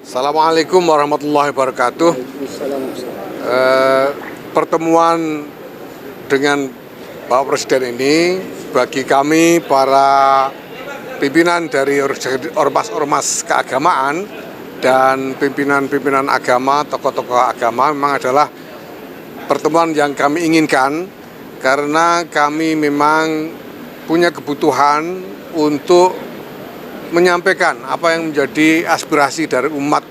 Assalamualaikum warahmatullahi wabarakatuh. Pertemuan dengan Bapak Presiden ini bagi kami para pimpinan dari ormas-ormas keagamaan dan pimpinan-pimpinan agama, tokoh-tokoh agama memang adalah pertemuan yang kami inginkan karena kami memang punya kebutuhan untuk menyampaikan apa yang menjadi aspirasi dari umat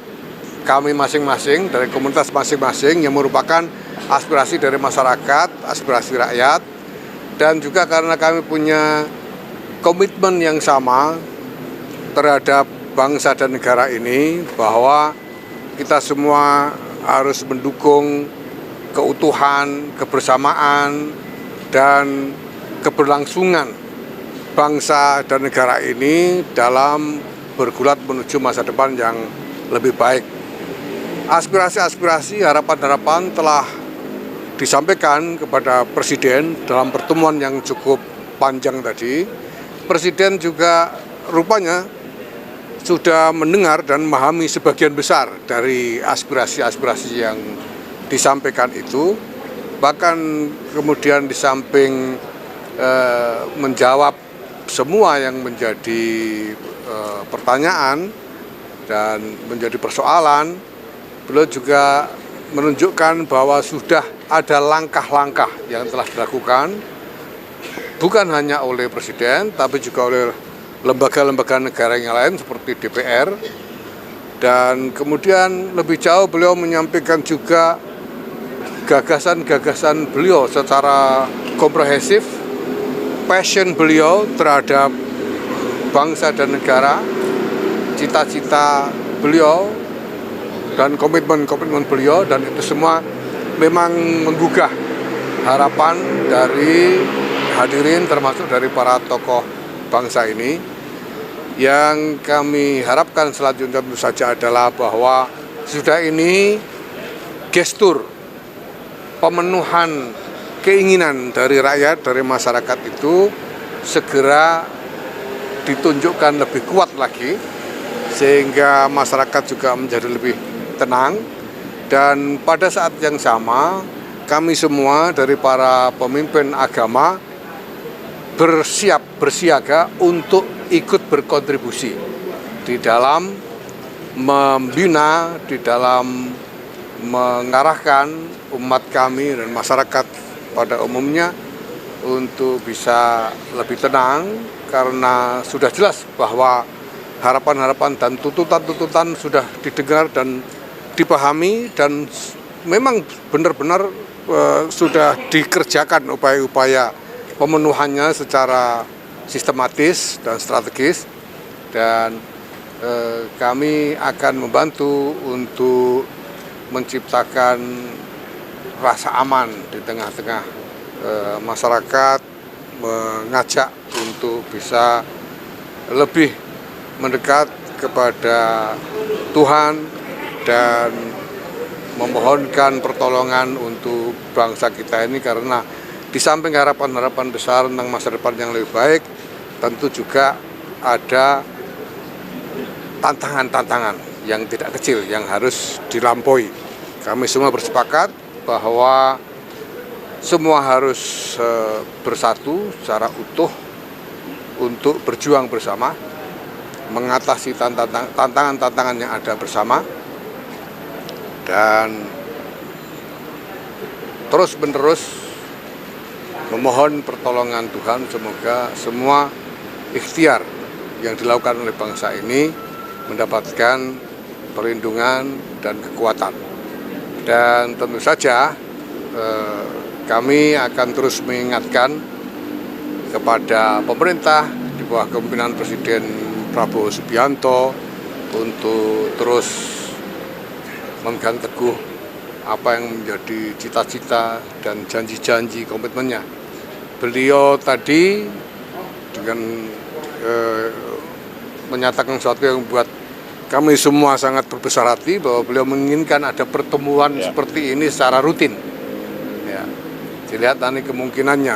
kami masing-masing, dari komunitas masing-masing yang merupakan aspirasi dari masyarakat, aspirasi rakyat, dan juga karena kami punya komitmen yang sama terhadap bangsa dan negara ini bahwa kita semua harus mendukung keutuhan, kebersamaan, dan keberlangsungan bangsa dan negara ini dalam bergulat menuju masa depan yang lebih baik. Aspirasi-aspirasi, harapan-harapan telah disampaikan kepada Presiden dalam pertemuan yang cukup panjang tadi. Presiden juga rupanya sudah mendengar dan memahami sebagian besar dari aspirasi-aspirasi yang disampaikan itu. Bahkan kemudian di samping menjawab semua yang menjadi pertanyaan dan menjadi persoalan, beliau juga menunjukkan bahwa sudah ada langkah-langkah yang telah dilakukan bukan hanya oleh Presiden tapi juga oleh lembaga-lembaga negara yang lain seperti DPR. Dan kemudian lebih jauh beliau menyampaikan juga gagasan-gagasan beliau secara komprehensif, passion beliau terhadap bangsa dan negara, cita-cita beliau, dan komitmen-komitmen beliau, dan itu semua memang menggugah harapan dari hadirin termasuk dari para tokoh bangsa ini. Yang kami harapkan selanjutnya tentu saja adalah bahwa sudah ini gestur pemenuhan keinginan dari rakyat, dari masyarakat itu segera ditunjukkan lebih kuat lagi sehingga masyarakat juga menjadi lebih tenang. Dan pada saat yang sama kami semua dari para pemimpin agama bersiaga untuk ikut berkontribusi di dalam membina, di dalam mengarahkan umat kami dan masyarakat pada umumnya untuk bisa lebih tenang, karena sudah jelas bahwa harapan-harapan dan tuntutan-tuntutan sudah didengar dan dipahami, dan memang benar-benar sudah dikerjakan upaya-upaya pemenuhannya secara sistematis dan strategis. Dan kami akan membantu untuk menciptakan rasa aman di tengah-tengah masyarakat, mengajak untuk bisa lebih mendekat kepada Tuhan dan memohonkan pertolongan untuk bangsa kita ini, karena di samping harapan-harapan besar tentang masa depan yang lebih baik, tentu juga ada tantangan-tantangan yang tidak kecil yang harus dilampaui. Kami semua bersepakat bahwa semua harus bersatu secara utuh untuk berjuang bersama, mengatasi tantangan-tantangan yang ada bersama, dan terus-menerus memohon pertolongan Tuhan. Semoga semua ikhtiar yang dilakukan oleh bangsa ini mendapatkan perlindungan dan kekuatan. Dan tentu saja kami akan terus mengingatkan kepada pemerintah di bawah kepemimpinan Presiden Prabowo Subianto untuk terus memegang teguh apa yang menjadi cita-cita dan janji-janji komitmennya. Beliau tadi dengan menyatakan sesuatu yang membuat kami semua sangat berbesar hati, bahwa beliau menginginkan ada pertemuan seperti ini secara rutin. Ya, dilihat nanti kemungkinannya.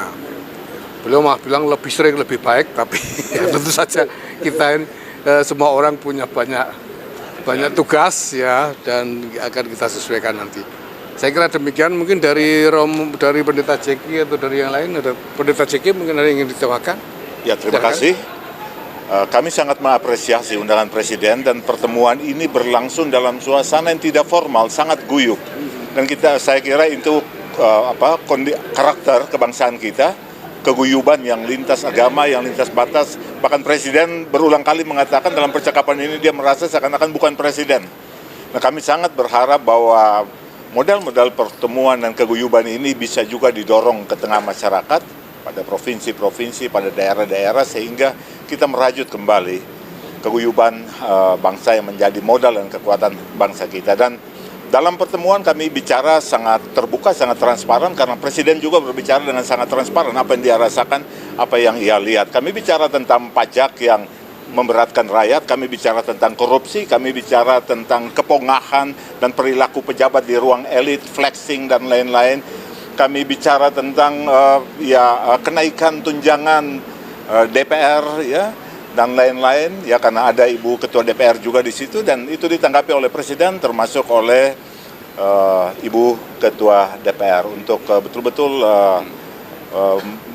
Beliau malah bilang lebih sering lebih baik, tapi ya tentu saja kita ini semua orang punya banyak banyak tugas ya, dan akan kita sesuaikan nanti. Saya kira demikian. Mungkin dari Pendeta Jeki atau dari yang lain, ada Pendeta Jeki mungkin ada yang ingin ditambahkan? Ya, terima kasih. Kami sangat mengapresiasi undangan Presiden, dan pertemuan ini berlangsung dalam suasana yang tidak formal, sangat guyup. Dan saya kira itu karakter kebangsaan kita, keguyuban yang lintas agama, yang lintas batas. Bahkan Presiden berulang kali mengatakan dalam percakapan ini dia merasa seakan-akan bukan Presiden. Nah, kami sangat berharap bahwa model-model pertemuan dan keguyuban ini bisa juga didorong ke tengah masyarakat, pada provinsi-provinsi, pada daerah-daerah, sehingga kita merajut kembali keguyuban bangsa yang menjadi modal dan kekuatan bangsa kita. Dan dalam pertemuan kami bicara sangat terbuka, sangat transparan, karena Presiden juga berbicara dengan sangat transparan apa yang dia rasakan, apa yang ia lihat. Kami bicara tentang pajak yang memberatkan rakyat, kami bicara tentang korupsi, kami bicara tentang kepongahan dan perilaku pejabat di ruang elit, flexing dan lain-lain. Kami bicara tentang kenaikan tunjangan DPR ya, dan lain-lain ya, karena ada Ibu Ketua DPR juga di situ, dan itu ditanggapi oleh Presiden termasuk oleh Ibu Ketua DPR untuk betul-betul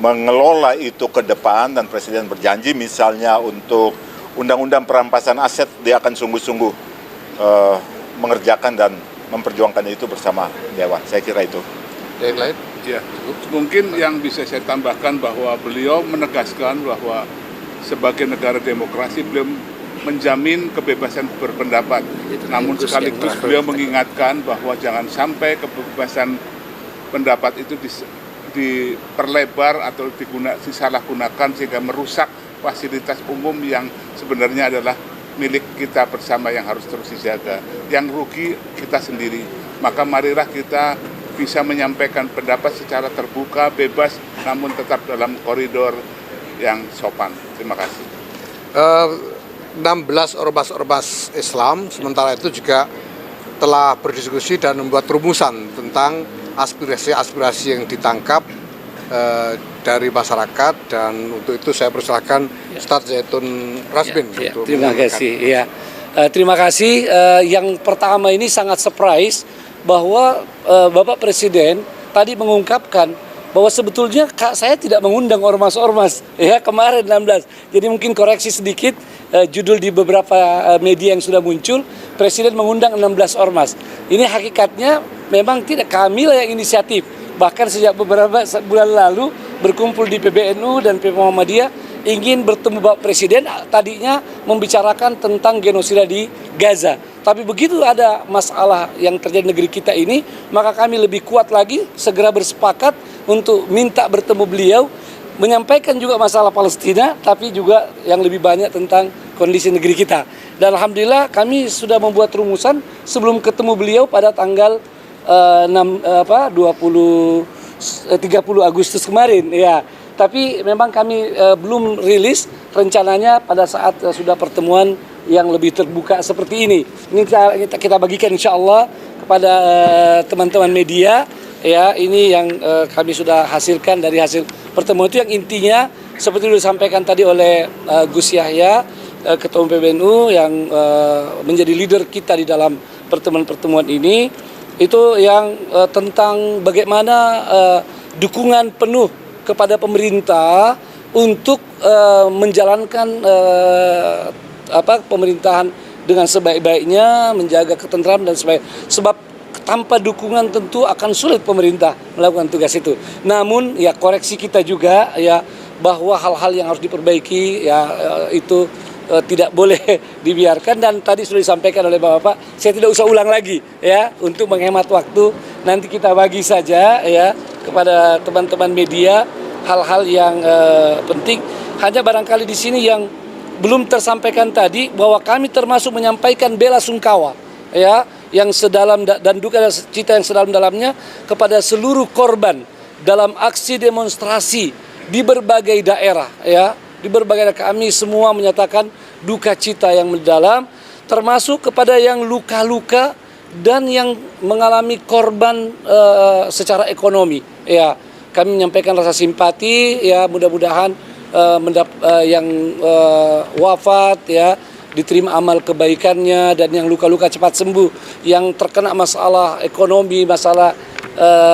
mengelola itu ke depan. Dan Presiden berjanji misalnya untuk undang-undang perampasan aset dia akan sungguh-sungguh mengerjakan dan memperjuangkan itu bersama Dewan. Saya kira itu. Yang lain? Ya, mungkin yang bisa saya tambahkan bahwa beliau menegaskan bahwa sebagai negara demokrasi beliau menjamin kebebasan berpendapat. Namun sekaligus beliau mengingatkan bahwa jangan sampai kebebasan pendapat itu diperlebar atau disalahgunakan sehingga merusak fasilitas umum yang sebenarnya adalah milik kita bersama yang harus terus dijaga. Yang rugi kita sendiri. Maka marilah kita bisa menyampaikan pendapat secara terbuka, bebas, namun tetap dalam koridor yang sopan. Terima kasih. 16 ormas Islam sementara itu juga telah berdiskusi dan membuat rumusan tentang aspirasi-aspirasi yang ditangkap dari masyarakat, dan untuk itu saya persilahkan Ustadz Zaitun Rasbin. Terima kasih. Terima kasih. Yang pertama ini sangat surprise bahwa Bapak Presiden tadi mengungkapkan bahwa sebetulnya saya tidak mengundang ormas-ormas ya kemarin 16. Jadi mungkin koreksi sedikit, judul di beberapa media yang sudah muncul, Presiden mengundang 16 ormas. Ini hakikatnya memang tidak kami lah yang inisiatif. Bahkan sejak beberapa bulan lalu berkumpul di PBNU dan PP Muhammadiyah ingin bertemu Bapak Presiden, tadinya membicarakan tentang genosida di Gaza. Tapi begitu ada masalah yang terjadi di negeri kita ini, maka kami lebih kuat lagi segera bersepakat untuk minta bertemu beliau, menyampaikan juga masalah Palestina, tapi juga yang lebih banyak tentang kondisi negeri kita. Dan alhamdulillah kami sudah membuat rumusan sebelum ketemu beliau pada tanggal 30 Agustus kemarin ya. Tapi memang kami belum rilis rencananya pada saat sudah pertemuan yang lebih terbuka seperti ini. Ini kita bagikan insya Allah kepada teman-teman media ya. Ini yang kami sudah hasilkan dari hasil pertemuan itu, yang intinya seperti disampaikan tadi oleh Gus Yahya, Ketua PBNU yang menjadi leader kita di dalam pertemuan-pertemuan ini, itu yang tentang bagaimana dukungan penuh kepada pemerintah untuk menjalankan pemerintahan dengan sebaik-baiknya, menjaga ketentraman dan sebagainya. Sebab tanpa dukungan tentu akan sulit pemerintah melakukan tugas itu. Namun ya koreksi kita juga ya, bahwa hal-hal yang harus diperbaiki ya itu tidak boleh dibiarkan, dan tadi sudah disampaikan oleh Bapak, saya tidak usah ulang lagi ya, untuk menghemat waktu nanti kita bagi saja ya kepada teman-teman media hal-hal yang penting. Hanya barangkali di sini yang belum tersampaikan tadi, bahwa kami termasuk menyampaikan bela sungkawa ya, yang sedalam dan duka cita yang sedalam-dalamnya kepada seluruh korban dalam aksi demonstrasi di berbagai daerah ya. Di berbagai daerah kami semua menyatakan duka cita yang mendalam, termasuk kepada yang luka-luka dan yang mengalami korban secara ekonomi ya. Kami menyampaikan rasa simpati ya, mudah-mudahan yang wafat ya diterima amal kebaikannya, dan yang luka-luka cepat sembuh, yang terkena masalah ekonomi, masalah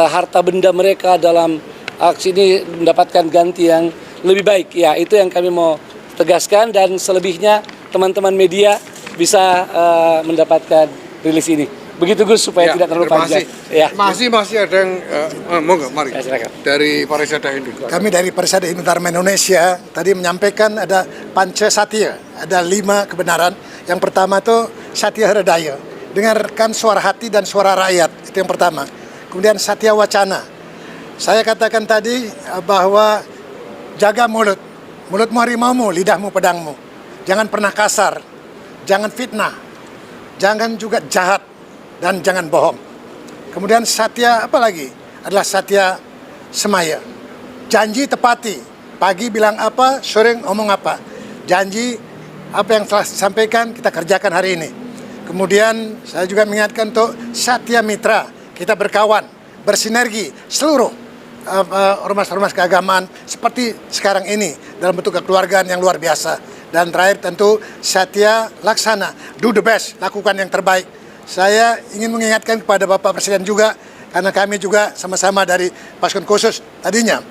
harta benda mereka dalam aksi ini mendapatkan ganti yang lebih baik. Ya, itu yang kami mau tegaskan, dan selebihnya teman-teman media bisa mendapatkan rilis ini. Begitu Gus, supaya tidak terlalu panjang. Ya. Masih ada yang monggo mari. Ya, silakan. Dari Parisada Hindu. Kami dari Parisada Hindu Dharma Indonesia tadi menyampaikan ada Panca Satya, ada 5 kebenaran. Yang pertama itu Satya Hridaya, dengarkan suara hati dan suara rakyat, itu yang pertama. Kemudian Satya Wacana, saya katakan tadi bahwa jaga mulutmu harimaumu, lidahmu pedangmu. Jangan pernah kasar, jangan fitnah, jangan juga jahat, dan jangan bohong. Kemudian Satya apa lagi? Adalah Satya Semaya. Janji tepati. Pagi bilang apa, sore ngomong apa. Janji apa yang telah disampaikan kita kerjakan hari ini. Kemudian saya juga mengingatkan untuk Satya Mitra. Kita berkawan, bersinergi seluruh ormas-ormas keagamaan seperti sekarang ini dalam bentuk kekeluargaan yang luar biasa. Dan terakhir tentu Satya Laksana. Do the best, lakukan yang terbaik. Saya ingin mengingatkan kepada Bapak Presiden juga, karena kami juga sama-sama dari pasukan khusus tadinya.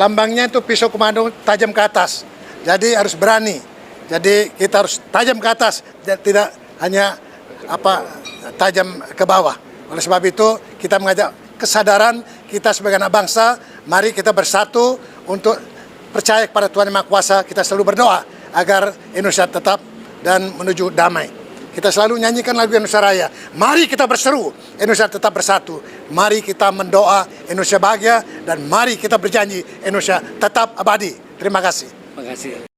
Lambangnya itu pisau komando tajam ke atas. Jadi harus berani. Jadi kita harus tajam ke atas, tidak hanya tajam ke bawah. Oleh sebab itu kita mengajak kesadaran kita sebagai anak bangsa, mari kita bersatu untuk percaya kepada Tuhan Yang Maha Kuasa. Kita selalu berdoa agar Indonesia tetap dan menuju damai. Kita selalu nyanyikan lagu Indonesia Raya. Mari kita berseru, Indonesia tetap bersatu. Mari kita mendoa Indonesia bahagia, dan mari kita berjanji Indonesia tetap abadi. Terima kasih. Terima kasih.